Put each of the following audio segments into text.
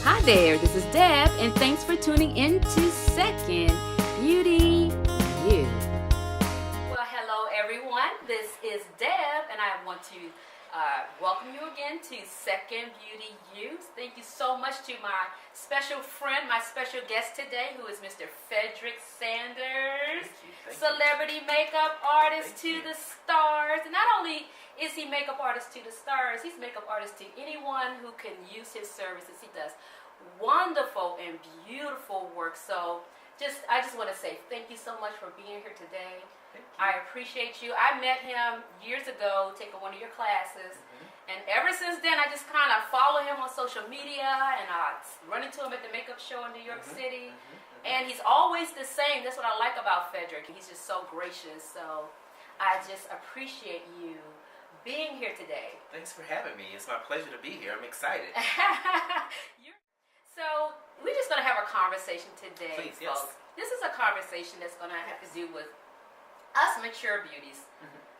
Hi there, this is Deb, and thanks for tuning in to Second Beauty You. Well, hello everyone, this is Deb, and I want to welcome you again to Second Beauty You. Thank you so much to my special friend, my special guest today, who is Mr. Frederick Sanders, celebrity makeup artist to the stars. And not only is he makeup artist to the stars, he's makeup artist to anyone who can use his services. He does wonderful and beautiful work. So I just want to say thank you so much for being here today. I appreciate you. I met him years ago taking one of your classes, and ever since then I just kind of follow him on social media, and I run into him at the makeup show in New York City, and he's always the same. That's what I like about Frederick. He's just so gracious. So I just appreciate you being here today. Thanks for having me. It's my pleasure to be here. I'm excited. So we're just going to have a conversation today, Please, folks. yes. This is a conversation that's going to have to do with us mature beauties,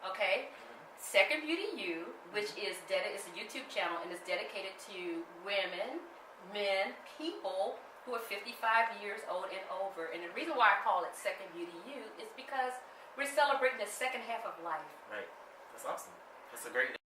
okay? Second Beauty You, which is a YouTube channel, and it's dedicated to women, men, people who are 55 years old and over. And the reason why I call it Second Beauty You is because we're celebrating the second half of life. Right. That's awesome. That's a great name.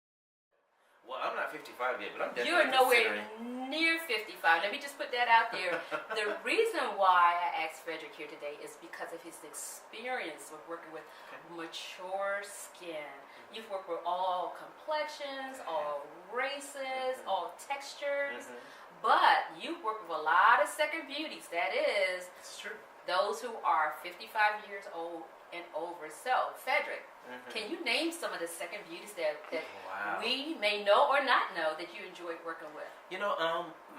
Well, I'm not 55 yet, but I'm definitely You're nowhere near 55. Let me just put that out there. The reason why I asked Frederick here today is because of his experience with working with mature skin. You've worked with all complexions, all races, all textures, but you've worked with a lot of second beauties. That is, it's true. Those who are 55 years old and over. So, Frederick, can you name some of the second beauties that we may know or not know that you enjoyed working with? You know,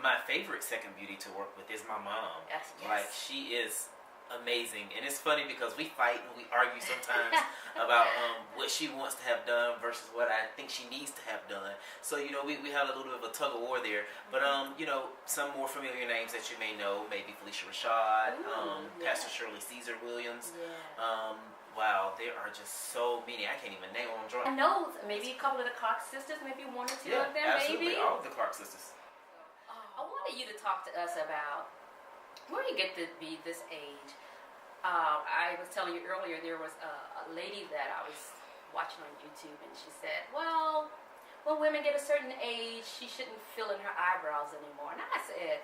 my favorite second beauty to work with is my mom. Yes. Like, she is amazing. And it's funny because we fight and we argue sometimes about what she wants to have done versus what I think she needs to have done. So, you know, we have a little bit of a tug of war there. But, you know, some more familiar names that you may know, maybe Felicia Rashad, Pastor Shirley Caesar Williams. Wow, there are just so many. I can't even name them. I know maybe a couple of the Clark sisters, maybe one or two of them, absolutely. maybe. All of the Clark sisters. I wanted you to talk to us about when you get to be this age. I was telling you earlier, there was a lady that I was watching on YouTube, and she said, well, when women get a certain age, she shouldn't fill in her eyebrows anymore. And I said,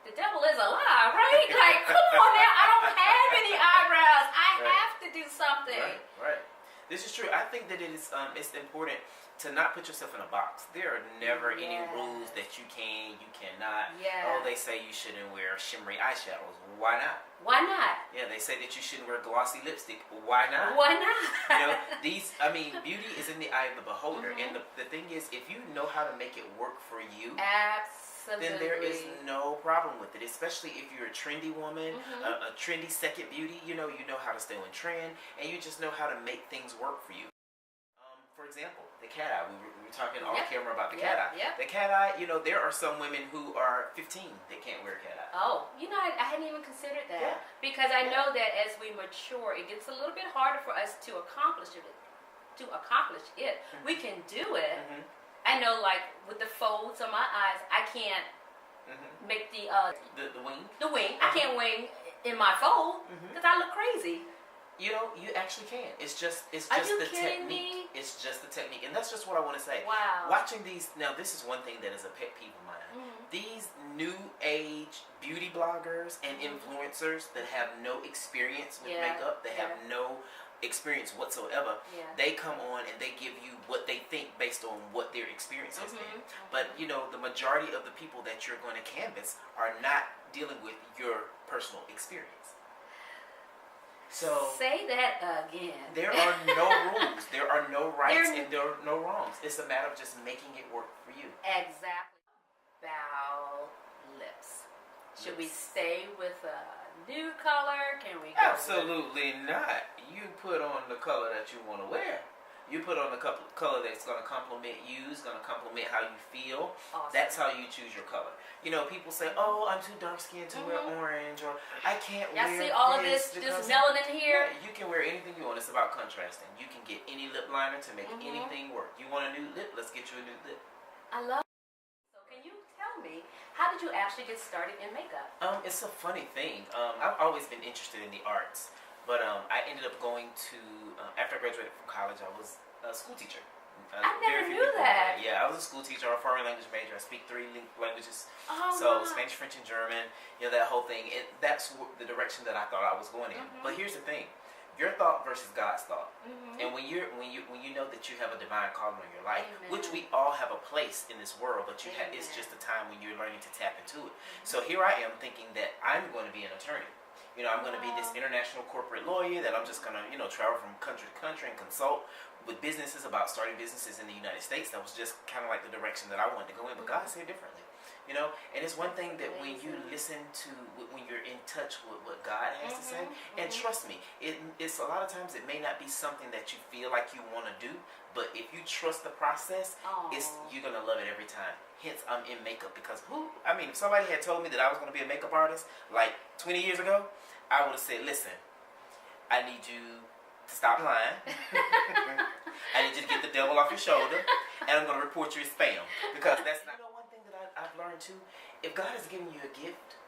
the devil is a lie, right? Like, come on now, I don't have any eyebrows. I have to do something. Right. This is true. I think that it's important to not put yourself in a box. There are never any rules that you can, you cannot. Oh, they say you shouldn't wear shimmery eyeshadows. Why not? Why not? Yeah, they say that you shouldn't wear glossy lipstick. Why not? Why not? You know, beauty is in the eye of the beholder. And the thing is, if you know how to make it work for you, then there is no problem with it. Especially if you're a trendy woman, a trendy second beauty, you know how to stay on trend, and you just know how to make things work for you. For example, the cat eye. We were talking off camera about the cat eye. The cat eye, you know, there are some women who are 15 that can't wear cat eye. Oh, you know, I hadn't even considered that. Because I know that as we mature, it gets a little bit harder for us to accomplish it. We can do it. I know, like, with the folds on my eyes, I can't make the wing. The wing. I can't wing in my fold because I look crazy. You know, you actually can. It's just the technique. It's just the technique. And that's just what I want to say. Wow. Watching these, now this is one thing that is a pet peeve of mine. These new age beauty bloggers and influencers that have no experience with makeup, they have no experience whatsoever, they come on and they give you what they think based on what their experience has been. But, you know, the majority of the people that you're going to canvas are not dealing with your personal experience. So say that again. There are no rules. There are no rights and there are no wrongs. It's a matter of just making it work for you. Exactly. Bow lips. Should we stay with a nude color? Can we go Absolutely not. You put on the color that you want to wear. You put on the color that's going to complement you, it's going to complement how you feel. Awesome. That's how you choose your color. You know, people say, oh, I'm too dark skinned to wear orange, or I can't wear see all of this melanin here? Yeah, you can wear anything you want. It's about contrasting. You can get any lip liner to make anything work. You want a nude lip? Let's get you a nude lip. I love it. So can you tell me, how did you actually get started in makeup? It's a funny thing. I've always been interested in the arts, but I ended up going to after I graduated from college, I was a school teacher. I never knew that. Yeah, I was a school teacher. I'm a foreign language major. I speak 3 languages. Oh, so Spanish, French, and German. You know, that whole thing. That's the direction that I thought I was going in. But here's the thing: your thought versus God's thought. And when you know that you have a divine calling on your life, which we all have a place in this world, but it's just a time when you're learning to tap into it. So here I am thinking that I'm going to be an attorney. You know, I'm going to be this international corporate lawyer that I'm just going to, travel from country to country and consult with businesses about starting businesses in the United States. That was just kind of like the direction that I wanted to go in, but God said differently. And it's one thing that when you listen to, when you're in touch with what God has to say, and trust me, it's a lot of times it may not be something that you feel like you want to do, but if you trust the process, you're going to love it every time. Hence, I'm in makeup because if somebody had told me that I was going to be a makeup artist like 20 years ago, I would have said, listen, I need you to stop lying. I need you to get the devil off your shoulder, and I'm going to report you as spam. Because that's not one thing that I've learned too. If God has given you a gift,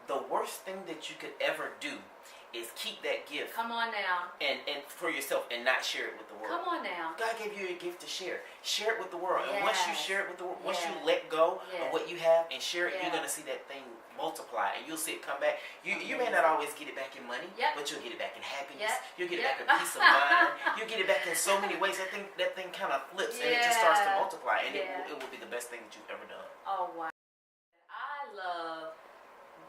the worst thing that you could ever do is keep that gift. Come on now. And for yourself and not share it with the world. Come on now. God gave you a gift to share. Share it with the world. Yes. And once you share it with the world, once you let go of what you have and share it, you're going to see that thing multiply. And you'll see it come back. You may not always get it back in money, but you'll get it back in happiness. You'll get it back in peace of mind. You'll get it back in so many ways. That thing kind of flips and it just starts to multiply. And it will be the best thing that you've ever done. Oh, wow. I love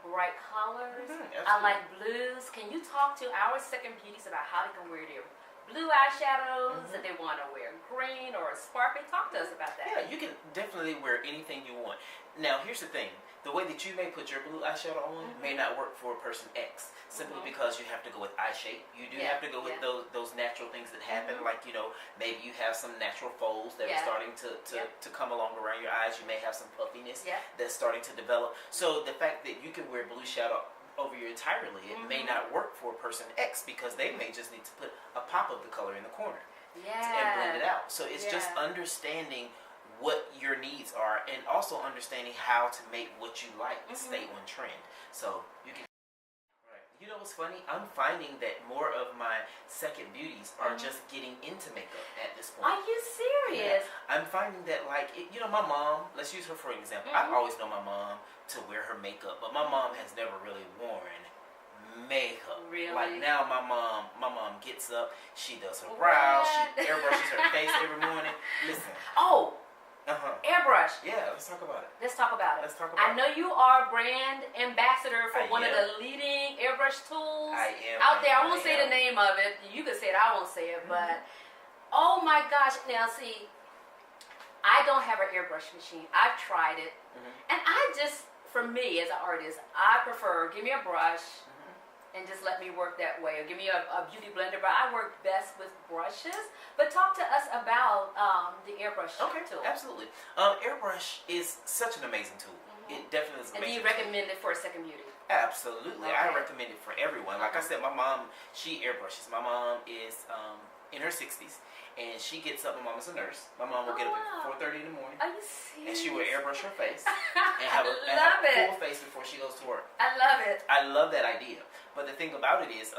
bright colors. Mm-hmm, I like blues. Can you talk to our second beauties about how they can wear their blue eyeshadows, if they want to wear green or sparkly? Talk to us about that. Yeah, you can definitely wear anything you want. Now, here's the thing. The way that you may put your blue eyeshadow on may not work for a person X, simply because you have to go with eye shape. You do have to go with those natural things that happen, like, maybe you have some natural folds that are starting to come along around your eyes. You may have some puffiness that's starting to develop. So the fact that you can wear blue shadow over your entirely, it may not work for a person X because they may just need to put a pop of the color in the corner and blend it out. So it's just understanding what your needs are and also understanding how to make what you like stay on trend. So you can. You know what's funny? I'm finding that more of my second beauties are just getting into makeup at this point. Are you serious? Yeah. I'm finding that, like, my mom, let's use her for an example. I've always known my mom to wear her makeup, but my mom has never really worn makeup. Really? Like now my mom gets up, she does her brows, she airbrushes her face every morning. Listen. Airbrush. Yeah, let's talk about it. Let's talk about it. I I know you are brand ambassador for one of the leading airbrush tools out there. I won't say the name of it. You can say it. I won't say it. But oh my gosh! Now see, I don't have an airbrush machine. I've tried it, and for me as an artist, I prefer give me a brush. And just let me work that way, or give me a beauty blender. But I work best with brushes. But talk to us about the airbrush tool. Absolutely. Airbrush is such an amazing tool. It definitely is amazing. And do you recommend it for a second beauty? Absolutely. I recommend it for everyone. Like I said, my mom, she airbrushes. My mom is in her 60s. And she gets up, my mom is a nurse. My mom will get up at 4:30 in the morning. Are you serious? And she will airbrush her face. And have a full face before she goes to work. I love it. I love that idea. But the thing about it is,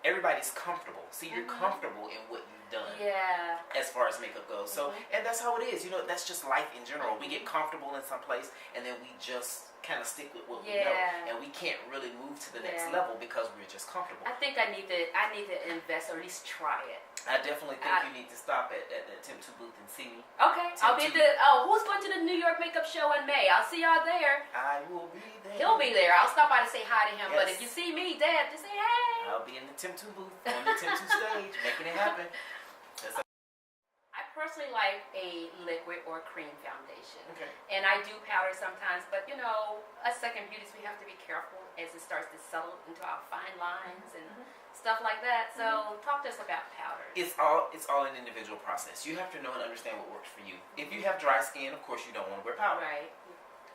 everybody's comfortable. See, you're comfortable in what you've done. Yeah. As far as makeup goes. So, and that's how it is. That's just life in general. We get comfortable in some place, and then we just kind of stick with what we know, and we can't really move to the next level because we're just comfortable. I think I need to invest, or at least try it. I definitely think you need to stop at the Tim 2 booth and see me. Okay, I'll be who's going to the New York Makeup Show in May? I'll see y'all there. I will be there. He'll be there. I'll stop by to say hi to him. But if you see me, Deb, just say hey. I'll be in the Tim 2 booth on the Tim 2 stage, making it happen. I personally like a liquid or cream foundation. Okay. And I do powder sometimes, but us second beauties, we have to be careful as it starts to settle into our fine lines and stuff like that. So talk to us about powder. It's all an individual process. You have to know and understand what works for you. If you have dry skin, of course you don't want to wear powder. Right.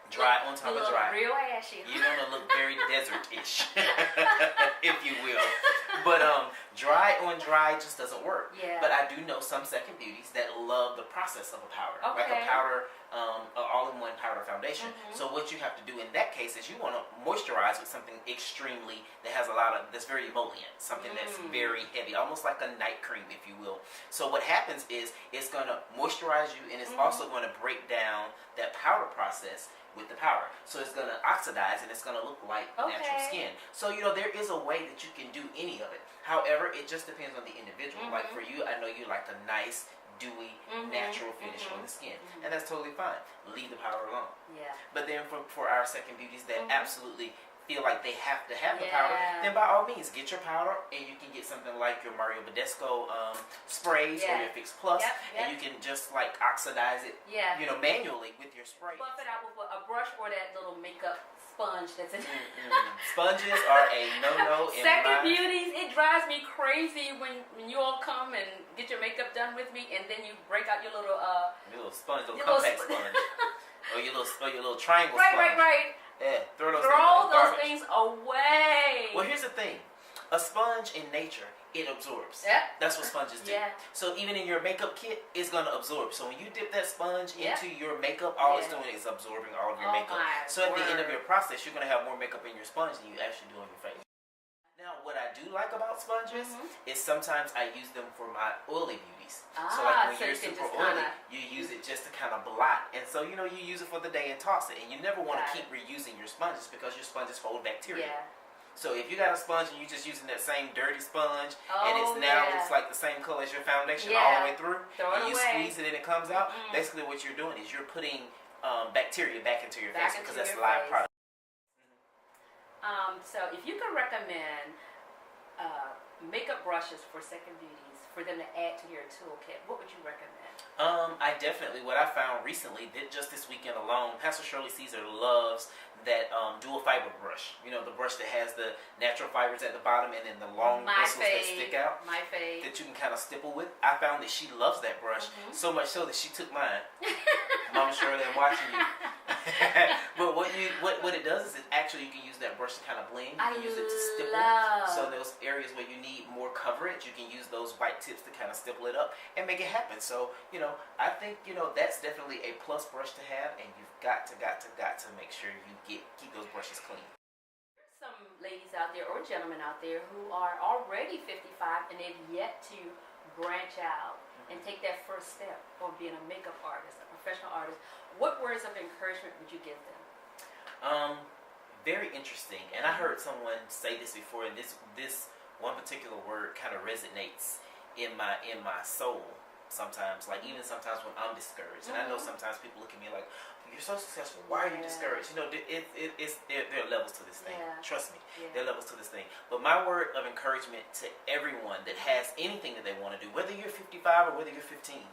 Dry on top of dry. Real ashy. You're gonna look very desert-ish, if you will. But dry on dry just doesn't work. Yeah. But I do know some second beauties that love the process of a powder, okay. like a powder, an all-in-one powder foundation. So what you have to do in that case is you want to moisturize with something extremely that has a lot of that's very emollient, something that's very heavy, almost like a night cream, if you will. So what happens is it's gonna moisturize you, and it's also going to break down that powder process with the powder. So it's going to oxidize and it's going to look like natural skin. So, there is a way that you can do any of it. However, it just depends on the individual. Like for you, I know you like a nice, dewy, natural finish on the skin. And that's totally fine. Leave the powder alone. Yeah. But then for our second beauties that absolutely feel like they have to have the powder, then by all means get your powder, and you can get something like your Mario Badescu sprays or your Fix Plus, and you can just like oxidize it, manually with your spray. Buff it out with a brush or that little makeup sponge that's in Sponges are a no-no in Second beauties, it drives me crazy when you all come and get your makeup done with me, and then you break out your little sponge, little compact sponge, or your little triangle sponge. Right. Yeah, throw those things away. Well, here's the thing. A sponge in nature, it absorbs. That's what sponges do. So even in your makeup kit, it's going to absorb. So when you dip that sponge into your makeup, all it's doing is absorbing all of your makeup. So at the end of your process, you're going to have more makeup in your sponge than you actually do on your face. Now, what I do like about sponges is sometimes I use them for my oily beauties. So like when you're super oily, you use it just to kind of blot. And so, you use it for the day and toss it. And you never want to keep reusing your sponges because your sponges hold bacteria. So if you got a sponge and you're just using that same dirty sponge and it's now looks like the same color as your foundation all the way through, and you squeeze it and it comes out, basically what you're doing is you're putting bacteria back into your face because that's a live product. So if you could recommend makeup brushes for second beauties for them to add to your toolkit, what would you recommend? What I found recently, just this weekend alone, Pastor Shirley Caesar loves that dual fiber brush. The brush that has the natural fibers at the bottom and then the long bristles that stick out. My fave. That you can kind of stipple with. I found that she loves that brush so much so that she took mine. Mama Shirley, I'm watching you. But what it does is you can use that brush to kind of blend. You can use it to stipple. So those areas where you need more coverage, you can use those white tips to kind of stipple it up and make it happen. So, I think, that's definitely a plus brush to have, and you've got to make sure you keep those brushes clean. There's some ladies out there or gentlemen out there who are already 55 and they've yet to branch out and take that first step of being a makeup artist, a professional artist. What words of encouragement would you give them? Very interesting. And I heard someone say this before, and this one particular word kind of resonates in my soul sometimes. Like even sometimes when I'm discouraged, and I know sometimes people look at me like, "You're so successful. Why are you discouraged?" There are levels to this thing. Trust me, there are levels to this thing. But my word of encouragement to everyone that has anything that they want to do, whether you're 55 or whether you're 15,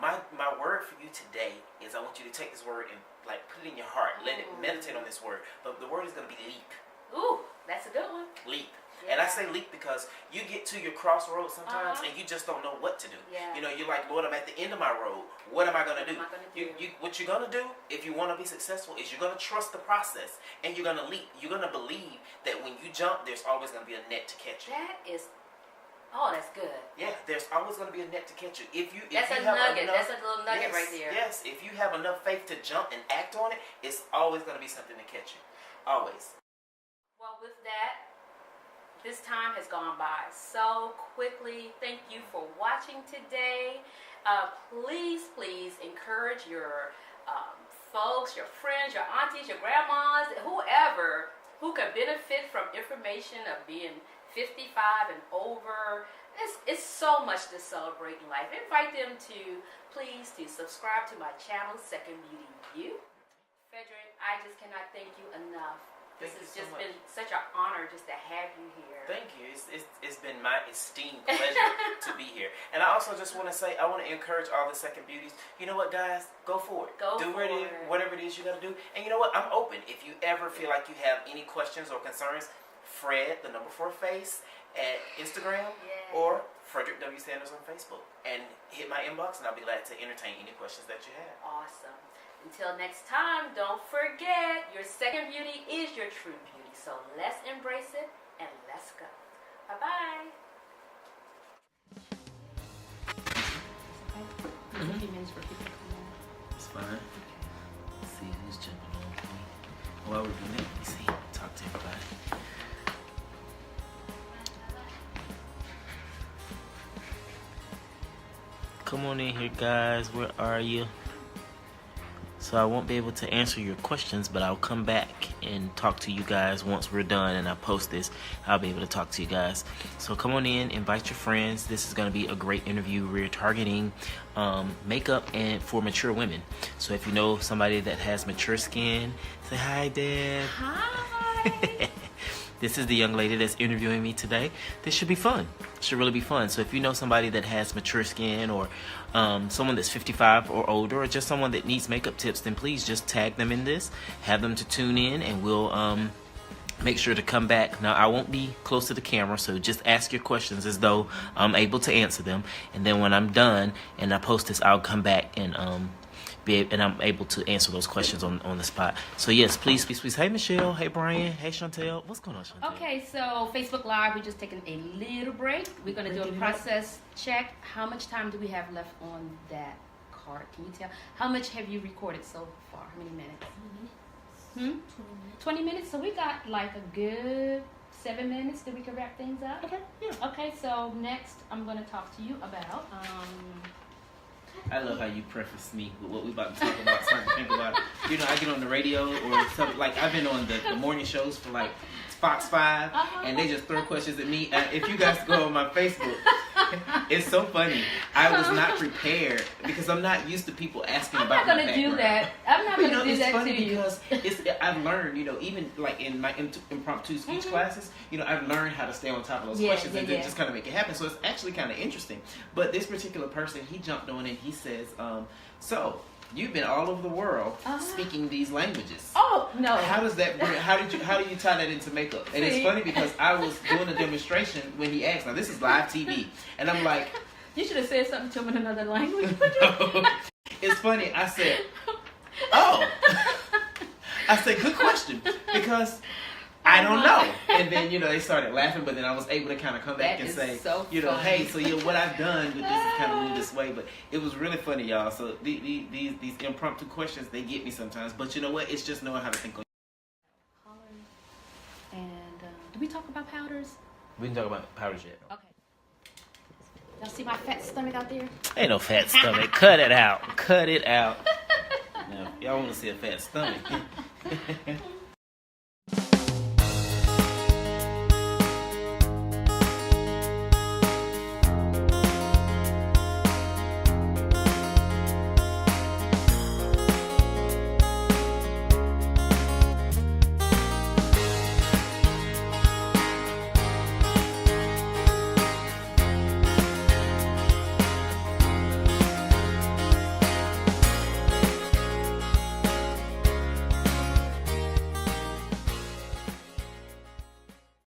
my word for you today is I want you to take this word and put it in your heart. Let it meditate on this word. But the word is going to be leap. Ooh, that's a good one. Leap. And I say leap because you get to your crossroads sometimes and you just don't know what to do. You're like, Lord, I'm at the end of my road. What am I going to do? What you're going to do if you want to be successful is you're going to trust the process and you're going to leap. You're going to believe that when you jump, there's always going to be a net to catch you. That's good. Yeah, there's always going to be a net to catch you. That's a nugget. That's a little nugget right there. Yes, if you have enough faith to jump and act on it, it's always going to be something to catch you. Always. Well, with that, this time has gone by so quickly. Thank you for watching today. Please encourage your folks, your friends, your aunties, your grandmas, whoever who can benefit from information of being 55 and over. It's so much to celebrate in life. Invite them to subscribe to my channel, Second Beauty You. Frederick, I just cannot thank you enough. This has just been such an honor just to have you here. Thank you. It's been my esteemed pleasure to be here. And I also just want to say, I want to encourage all the second beauties. You know what, guys? Go for it. Whatever it is you got to do. And you know what? I'm open. If you ever feel like you have any questions or concerns, Fred, the number 4 face, at Instagram or Frederick W. Sanders on Facebook. And hit my inbox and I'll be glad to entertain any questions that you have. Awesome. Until next time, don't forget, your second beauty is your true beauty. So let's embrace it and let's go. Bye-bye. A few minutes for people to come in. It's fine. Let's see who's jumping on with me. While we're doing that, let me see. Talk to everybody. Come on in here, guys. Where are you? So I won't be able to answer your questions, but I'll come back and talk to you guys once we're done and I post this. I'll be able to talk to you guys. So come on in, invite your friends. This is going to be a great interview. We're targeting makeup and for mature women. So if you know somebody that has mature skin, say hi, Deb. Hi. This is the young lady that's interviewing me today. This should be fun. It should really be fun. So if you know somebody that has mature skin or someone that's 55 or older or just someone that needs makeup tips, then please just tag them in this. Have them to tune in and we'll make sure to come back. Now, I won't be close to the camera, so just ask your questions as though I'm able to answer them. And then when I'm done and I post this, I'll come back and I'm able to answer those questions on the spot. So yes, please. Hey Michelle, hey Brian, hey Chantel. What's going on, Chantel? Okay, so Facebook Live, we're just taking a little break. We're gonna do a process check. How much time do we have left on that card? Can you tell? How much have you recorded so far? How many minutes? 20 minutes. So we got like a good 7 minutes that we can wrap things up. Okay, yeah. Okay, so next I'm gonna talk to you about I love how you preface me with what we about to talk about, starting to think about it. You know, I get on the radio or something, like I've been on the morning shows for like Fox 5, and they just throw questions at me. If you guys go on my Facebook, it's so funny. I was not prepared because I'm not used to people asking about my background. I'm not going to do that. I'm not going to do that to you. It's funny because I've learned, you know, even like in my impromptu speech classes, you know, I've learned how to stay on top of those questions and then just kind of make it happen. So it's actually kind of interesting. But this particular person, he jumped on and he says, so you've been all over the world speaking these languages. Oh no! How does that? How do you tie that into makeup? And it's funny because I was doing a demonstration when he asked. Now this is live TV, and I'm like, you should have said something to him in another language. It's funny. I said, oh, I said, good question because I don't know. And then, you know, they started laughing, but then I was able to kind of come back and say, so you know, hey, so yeah, what I've done with this is kind of moved this way. But it was really funny, y'all. So these impromptu questions, they get me sometimes. But you know what? It's just knowing how to think on. And do we talk about powders? We can talk about powders yet. Okay. Y'all see my fat stomach out there? Ain't no fat stomach. Cut it out. Cut it out. Now, if y'all want to see a fat stomach.